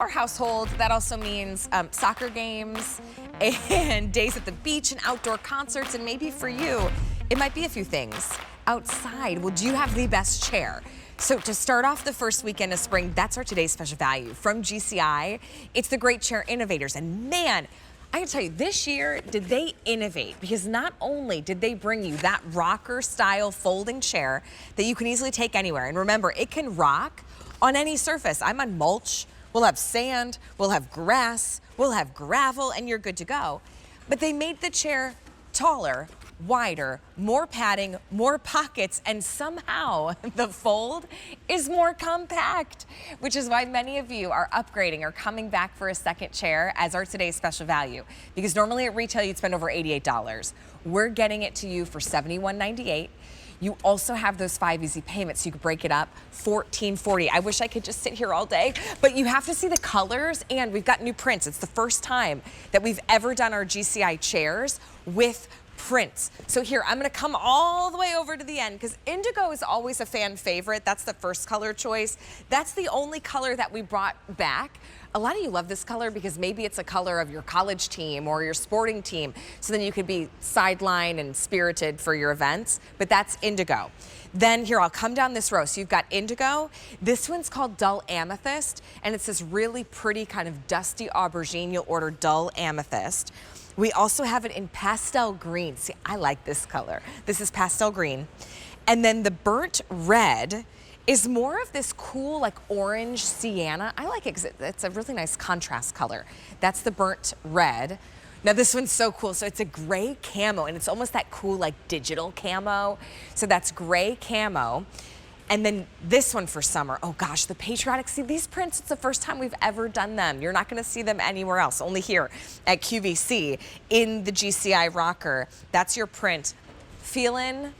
Our household, that also means soccer games and days at the beach and outdoor concerts, and maybe for you, it might be a few things. Outside, well, do you have the best chair? So to start off the first weekend of spring, that's our today's special value from GCI. It's the Great Chair Innovators, and man, I can tell you, this year, did they innovate? Because not only did they bring you that rocker-style folding chair that you can easily take anywhere, and remember, it can rock on any surface. I'm on mulch. We'll have sand, we'll have grass, we'll have gravel, and you're good to go. But they made the chair taller, wider, more padding, more pockets, and somehow the fold is more compact, which is why many of you are upgrading or coming back for a second chair as our today's special value. Because normally at retail you'd spend over $88. We're getting it to you for $71.98. You also have those 5 easy payments, so you could break it up, $14.40. I wish I could just sit here all day, but you have to see the colors, and we've got new prints. It's the first time that we've ever done our GCI chairs with prints. So here, I'm gonna come all the way over to the end because indigo is always a fan favorite. That's the first color choice. That's the only color that we brought back. A lot of you love this color because maybe it's a color of your college team or your sporting team. So then you could be sideline and spirited for your events, but that's indigo. Then here, I'll come down this row. So you've got indigo. This one's called dull amethyst, and it's this really pretty kind of dusty aubergine. You'll order dull amethyst. We also have it in pastel green. See, I like this color. This is pastel green. And then the burnt red is more of this cool, like orange sienna. I like it because it's a really nice contrast color. That's the burnt red. Now this one's so cool. So it's a gray camo, and it's almost that cool, like digital camo. So that's gray camo. And then this one for summer, oh gosh, the patriotic. See, these prints, it's the first time we've ever done them. You're not gonna see them anywhere else, only here at QVC in the GCI rocker. That's your print. Feeling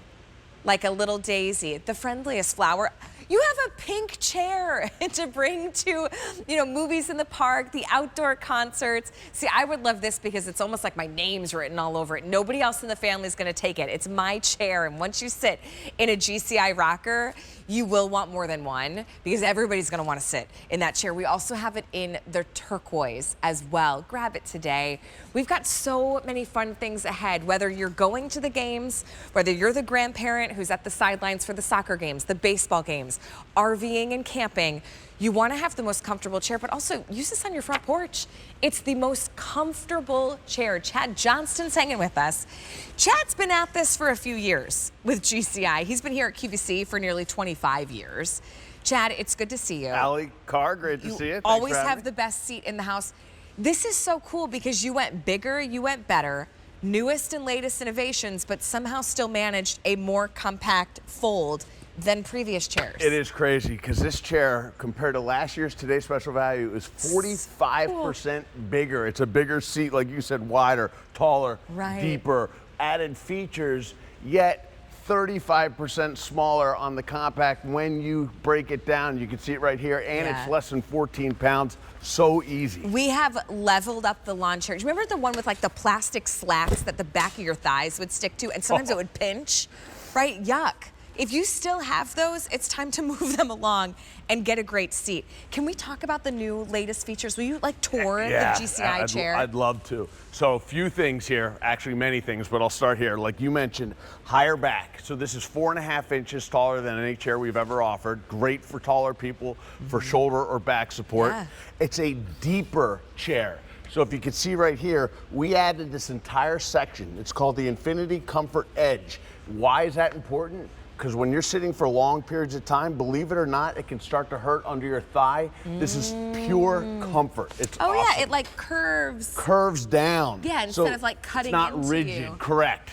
like a little daisy, the friendliest flower. You have a pink chair to bring to, movies in the park, the outdoor concerts. See, I would love this because it's almost like my name's written all over it. Nobody else in the family is gonna take it. It's my chair, and once you sit in a GCI rocker, you will want more than one because everybody's gonna wanna sit in that chair. We also have it in the turquoise as well. Grab it today. We've got so many fun things ahead, whether you're going to the games, whether you're the grandparent who's at the sidelines for the soccer games, the baseball games, RVing and camping. You want to have the most comfortable chair, but also use this on your front porch. It's the most comfortable chair. Chad Johnston's hanging with us. Chad's been at this for a few years with GCI. He's been here at QVC for nearly 25 years. Chad, it's good to see you. Allie Carr, great to see you. Thanks Always for having have me. the best seat in the house. This is so cool because you went bigger, you went better, newest and latest innovations, but somehow still managed a more compact fold than previous chairs. It is crazy because this chair, compared to last year's Today's Special Value, is 45% bigger. It's a bigger seat, like you said, wider, taller, deeper, added features, yet 35% smaller on the compact. When you break it down, you can see it right here, and it's less than 14 pounds. So easy. We have leveled up the lawn chair. Do you remember the one with like the plastic slats that the back of your thighs would stick to, and sometimes it would pinch, right? Yuck. If you still have those, it's time to move them along and get a great seat. Can we talk about the new latest features? Will you like tour the GCI chair? I'd love to. So a few things here, actually many things, but I'll start here. Like you mentioned, higher back. So this is 4.5 inches taller than any chair we've ever offered. Great for taller people, for shoulder or back support. Yeah. It's a deeper chair. So if you can see right here, we added this entire section. It's called the Infinity Comfort Edge. Why is that important? Because when you're sitting for long periods of time, believe it or not, it can start to hurt under your thigh. This is pure comfort. It's awesome. Yeah, it like curves. Curves down. Yeah, instead of like cutting into you. It's not rigid, correct.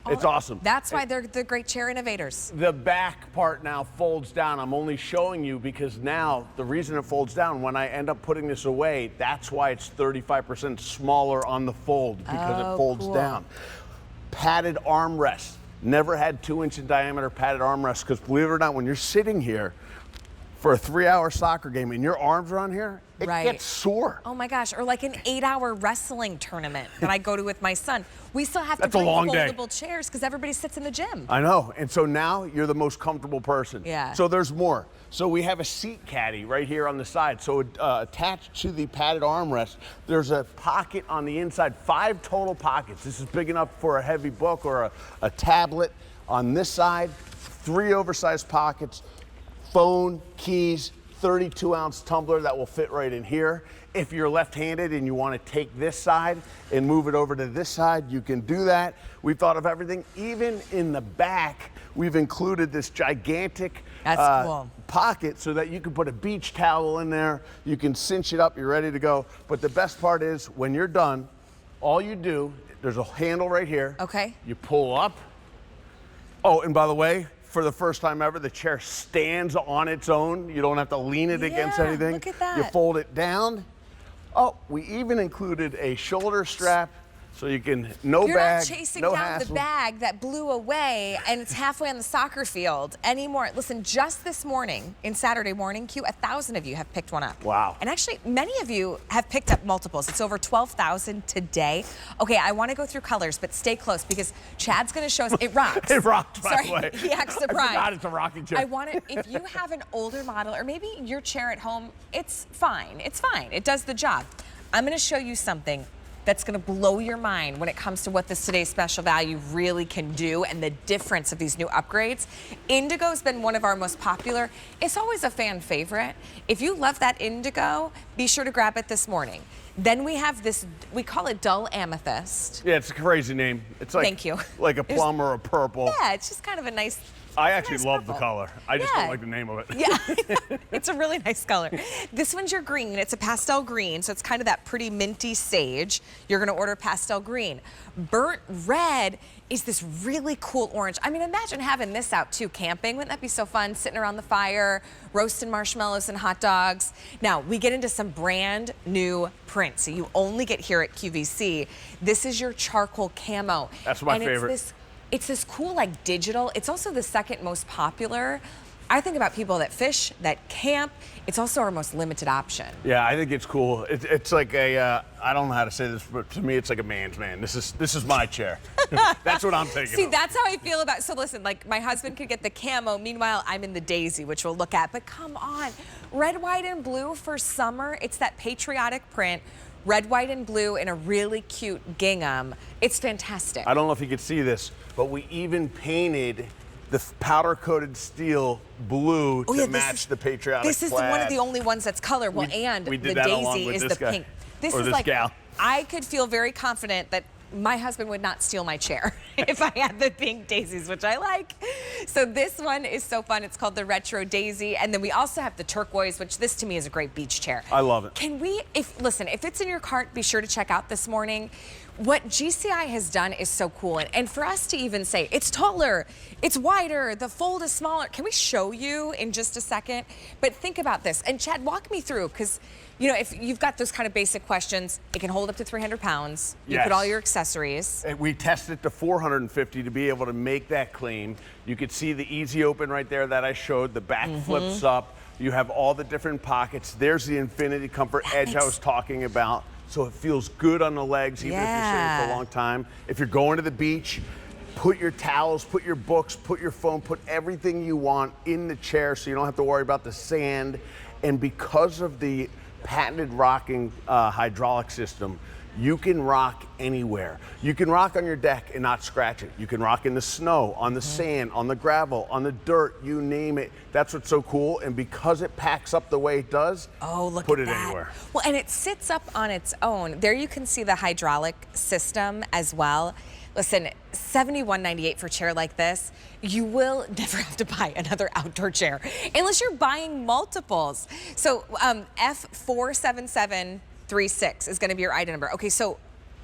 It's awesome. That's why they're the Great Chair Innovators. The back part now folds down. I'm only showing you because now the reason it folds down, when I end up putting this away, that's why it's 35% smaller on the fold, because it folds down. Padded armrest. Never had 2-inch in diameter padded armrests because, believe it or not, when you're sitting here, for a 3-hour soccer game and your arms are on here, it gets sore. Oh my gosh, or like an 8-hour wrestling tournament that I go to with my son. We still have to That's bring a long foldable chairs because everybody sits in the gym. I know, and so now you're the most comfortable person. Yeah. So there's more. So we have a seat caddy right here on the side. So attached to the padded armrest, there's a pocket on the inside, 5 total pockets. This is big enough for a heavy book or a tablet. On this side, 3 oversized pockets, phone, keys, 32-ounce tumbler that will fit right in here. If you're left-handed and you want to take this side and move it over to this side, you can do that. We've thought of everything. Even in the back, we've included this gigantic pocket so that you can put a beach towel in there. You can cinch it up, you're ready to go. But the best part is when you're done, all you do, there's a handle right here. Okay. You pull up. Oh, and by the way, for the first time ever, the chair stands on its own. You don't have to lean it against anything. Look at that. You fold it down. Oh, we even included a shoulder strap so you can, no You're bag, not chasing no down hassle. the bag that blew away and it's halfway on the soccer field anymore. Listen, just this morning, in Saturday Morning Q, 1,000 of you have picked one up. Wow. And actually, many of you have picked up multiples. It's over 12,000 today. Okay, I want to go through colors, but stay close because Chad's going to show us. It rocks. It rocks, by the way. He acts surprised. I forgot it's a rocking chair. I want it, if you have an older model or maybe your chair at home, it's fine. It's fine. It does the job. I'm going to show you something that's going to blow your mind when it comes to what this Today's Special Value really can do and the difference of these new upgrades. Indigo's been one of our most popular. It's always a fan favorite. If you love that indigo, be sure to grab it this morning. Then we have this, we call it dull amethyst. Yeah, it's a crazy name. It's like, Thank you. Like a plum or a purple. Yeah, it's just kind of a nice. I actually love purple. the color. I just don't like the name of it. Yeah, it's a really nice color. This one's your green. It's a pastel green, so it's kind of that pretty minty sage. You're gonna order pastel green. Burnt red is this really cool orange. I mean, imagine having this out too, camping. Wouldn't that be so fun? Sitting around the fire, roasting marshmallows and hot dogs. Now, we get into some brand new prints. So you only get here at QVC. This is your charcoal camo. That's my favorite. It's this cool, like, digital. It's also the second most popular. I think about people that fish, that camp. It's also our most limited option. Yeah, I think it's cool. It's like a, I don't know how to say this, but to me, it's like a man's man. This is my chair. That's what I'm thinking. See, that's how I feel about, so listen, like my husband could get the camo. Meanwhile, I'm in the daisy, which we'll look at. But come on, red, white, and blue for summer. It's that patriotic print. Red, white, and blue in a really cute gingham. It's fantastic. I don't know if you could see this, but we even painted the powder-coated steel blue to match the patriotic This is flag. one of the only ones that's color. Well, and we did the that along daisy with is this the guy. pink. This Or is this like, gal. I could feel very confident that my husband would not steal my chair if I had the pink daisies, which I like. So this one is so fun. It's called the Retro Daisy. And then we also have the turquoise, which this to me is a great beach chair. I love it. Can we, listen, if it's in your cart, be sure to check out this morning. What GCI has done is so cool. And for us to even say, it's taller, it's wider, the fold is smaller. Can we show you in just a second? But think about this. And Chad, walk me through, because you know, if you've got those kind of basic questions, it can hold up to 300 pounds. You put all your accessories. And we tested to 450 to be able to make that claim. You could see the easy open right there that I showed. The back flips up. You have all the different pockets. There's the Infinity Comfort Edge I was talking about. So it feels good on the legs, even if you're sitting for a long time. If you're going to the beach, put your towels, put your books, put your phone, put everything you want in the chair so you don't have to worry about the sand. And because of the patented rocking hydraulic system, you can rock anywhere. You can rock on your deck and not scratch it. You can rock in the snow, on the sand, on the gravel, on the dirt, you name it. That's what's so cool. And because it packs up the way it does, put it anywhere. Well, and it sits up on its own. There you can see the hydraulic system as well. Listen, $71.98 for a chair like this. You will never have to buy another outdoor chair unless you're buying multiples. So F47736 is going to be your item number. Okay, so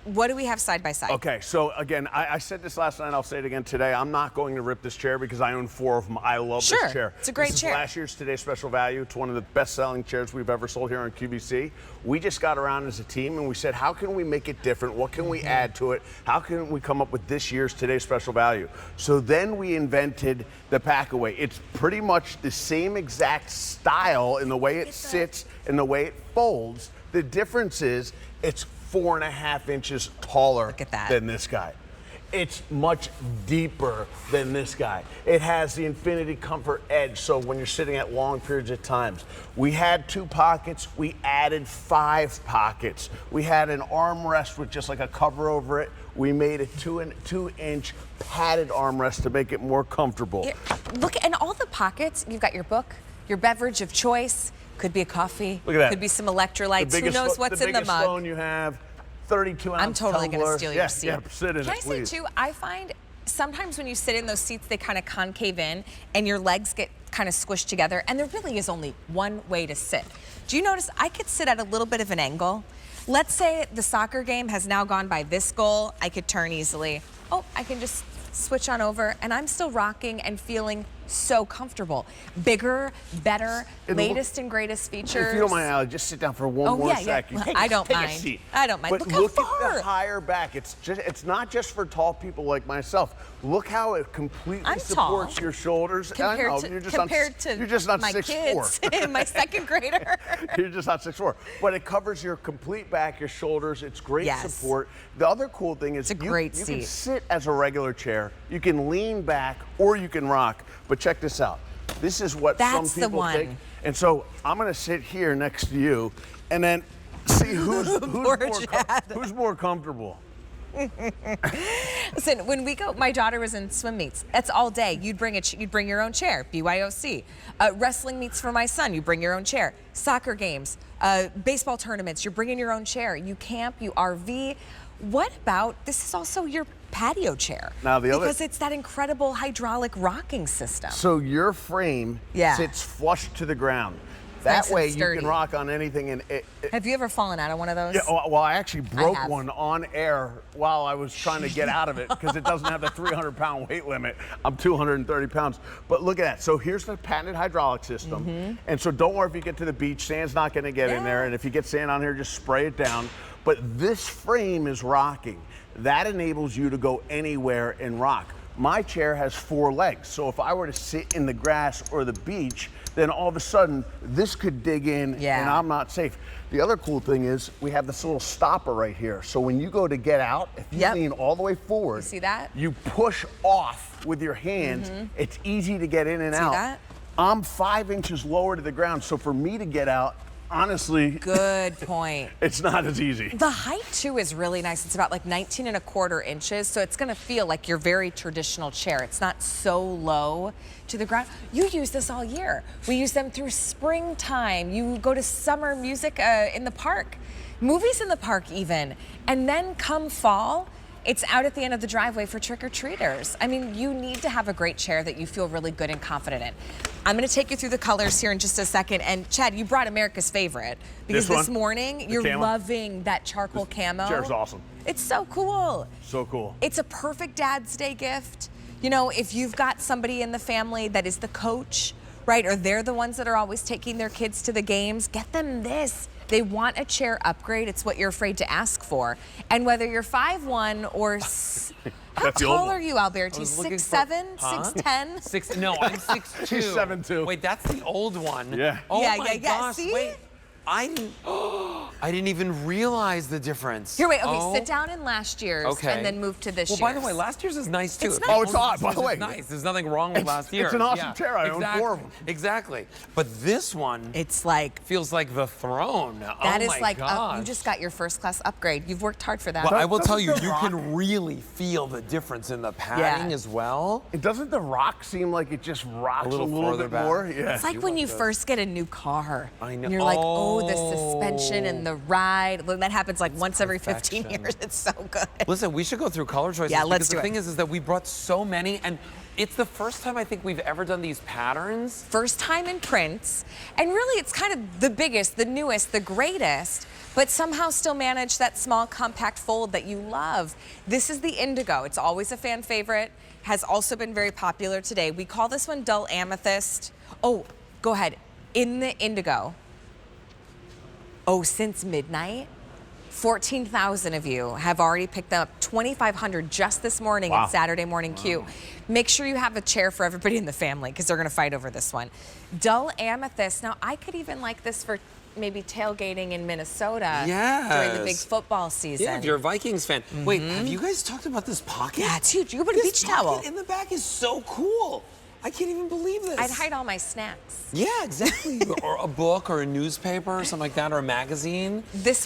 what do we have side by side? Okay, so again, I said this last night, I'll say it again today. I'm not going to rip this chair because I own 4 of them. I love this chair. It's a great this chair. Is last year's Today's Special Value. It's one of the best-selling chairs we've ever sold here on QVC. We just got around as a team and we said, how can we make it different? What can we add to it? How can we come up with this year's Today's Special Value? So then we invented the pack-away. It's pretty much the same exact style in the way it sits and the way it folds. The difference is it's 4.5 inches taller than this guy. It's much deeper than this guy. It has the Infinity Comfort Edge, so when you're sitting at long periods of times. We had 2 pockets, we added 5 pockets. We had an armrest with just like a cover over it. We made a 2-inch padded armrest to make it more comfortable. Look, and all the pockets, you've got your book, your beverage of choice, could be a coffee, look at that. Could be some electrolytes, who knows what's in the mug. The biggest phone you have, 32-ounce I'm totally going to steal your seat. Yeah, sit in Can it, I please. say too, I find sometimes when you sit in those seats, they kind of concave in and your legs get kind of squished together, and there really is only one way to sit. Do you notice I could sit at a little bit of an angle? Let's say the soccer game has now gone by this goal, I could turn easily. Oh, I can just switch on over, and I'm still rocking and feeling so comfortable. Bigger, better, latest and greatest features. If you don't mind, Allie, just sit down for one more second. I don't take mind. A seat. I don't mind. But look how far. At the higher back. It's not just for tall people like myself. Look how it completely supports your shoulders. Compared to you're just not my 6'4". kids and my second grader. You're just not 6'4". But it covers your complete back, your shoulders. It's great support. The other cool thing is it's a great seat. You can sit as a regular chair. You can lean back or you can rock. But check this out. This is what some people take. And so I'm going to sit here next to you and then see who's more comfortable. Listen, when we go, my daughter was in swim meets. That's all day. You'd bring your own chair. BYOC. Wrestling meets for my son. You bring your own chair. Soccer games, baseball tournaments. You're bringing your own chair. You camp. You RV. What about this? Is also your patio chair. Now because it's that incredible hydraulic rocking system. So your frame sits flush to the ground. That way you can rock on anything. And have you ever fallen out of one of those? Yeah, well, I actually broke one on air while I was trying to get out of it because it doesn't have the 300-pound weight limit. I'm 230 pounds. But look at that. So here's the patented hydraulic system. And so don't worry if you get to the beach, sand's not going to get in there. And if you get sand on here, just spray it down. But this frame is rocking. That enables you to go anywhere and rock. My chair has 4 legs, so if I were to sit in the grass or the beach, then all of a sudden this could dig in and I'm not safe. The other cool thing is we have this little stopper right here. So when you go to get out, if you lean all the way forward, you see that? You push off with your hands. It's easy to get in and out. That? I'm 5 inches lower to the ground, so for me to get out, honestly, good point. It's not as easy. The height too is really nice. It's about like 19¼ inches, so it's gonna feel like your very traditional chair. It's not so low to the ground. You use this all year. We use them through springtime. You go to summer music in the park, movies in the park even, and then come fall, it's out at the end of the driveway for trick-or-treaters. I mean, you need to have a great chair that you feel really good and confident in. I'm gonna take you through the colors here in just a second. And Chad, you brought America's favorite because this morning you're loving that charcoal camo. This chair's awesome. It's so cool. So cool. It's a perfect Dad's Day gift. You know, if you've got somebody in the family that is the coach, right, or they're the ones that are always taking their kids to the games, get them this. They want a chair upgrade. It's what you're afraid to ask for. And whether you're 5'1" or... How tall are you, Alberti? 6'7", 6'10"? No, I'm 6'2". She's 7'2". Wait, that's the old one. Yeah. Oh my gosh, See? wait. I didn't even realize the difference. Here, wait, okay, sit down in last year's and then move to this year's. Well, by the way, last year's is nice too. It's nice. Oh, it's odd, by the way. It's nice. There's nothing wrong with last year. It's an awesome chair. I own 4 of them. Exactly. But this one, it's like, feels like the throne. That oh is my like, gosh. you just got your first class upgrade. You've worked hard for that. Well, I will tell you, you can really feel the difference in the padding as well. And doesn't the rock seem like it just rocks a little bit back. more? Yeah. It's like when you first get a new car. I know. And you're like, oh, the suspension and the ride. That happens like once every 15 years. It's so good. Listen, we should go through color choices. Yeah, let's do it. The thing is that we brought so many, and it's the first time I think we've ever done these patterns. First time in prints. And really, it's kind of the biggest, the newest, the greatest. but somehow still manage that small compact fold that you love. This is the indigo. It's always a fan favorite, has also been very popular today. We call this one dull amethyst. Oh, go ahead. In the indigo. Oh, since midnight, 14,000 of you have already picked up 2,500 just this morning at Saturday Morning Q. Make sure you have a chair for everybody in the family because they're going to fight over this one. Dull amethyst. Now, I could even like this for maybe tailgating in Minnesota during the big football season. Yeah, if you're a Vikings fan. Wait, have you guys talked about this pocket? Yeah, it's huge. You can put a beach towel. This pocket in the back is so cool. I can't even believe this. I'd hide all my snacks. Yeah, exactly. Or a book or a newspaper or something like that, or a magazine. This one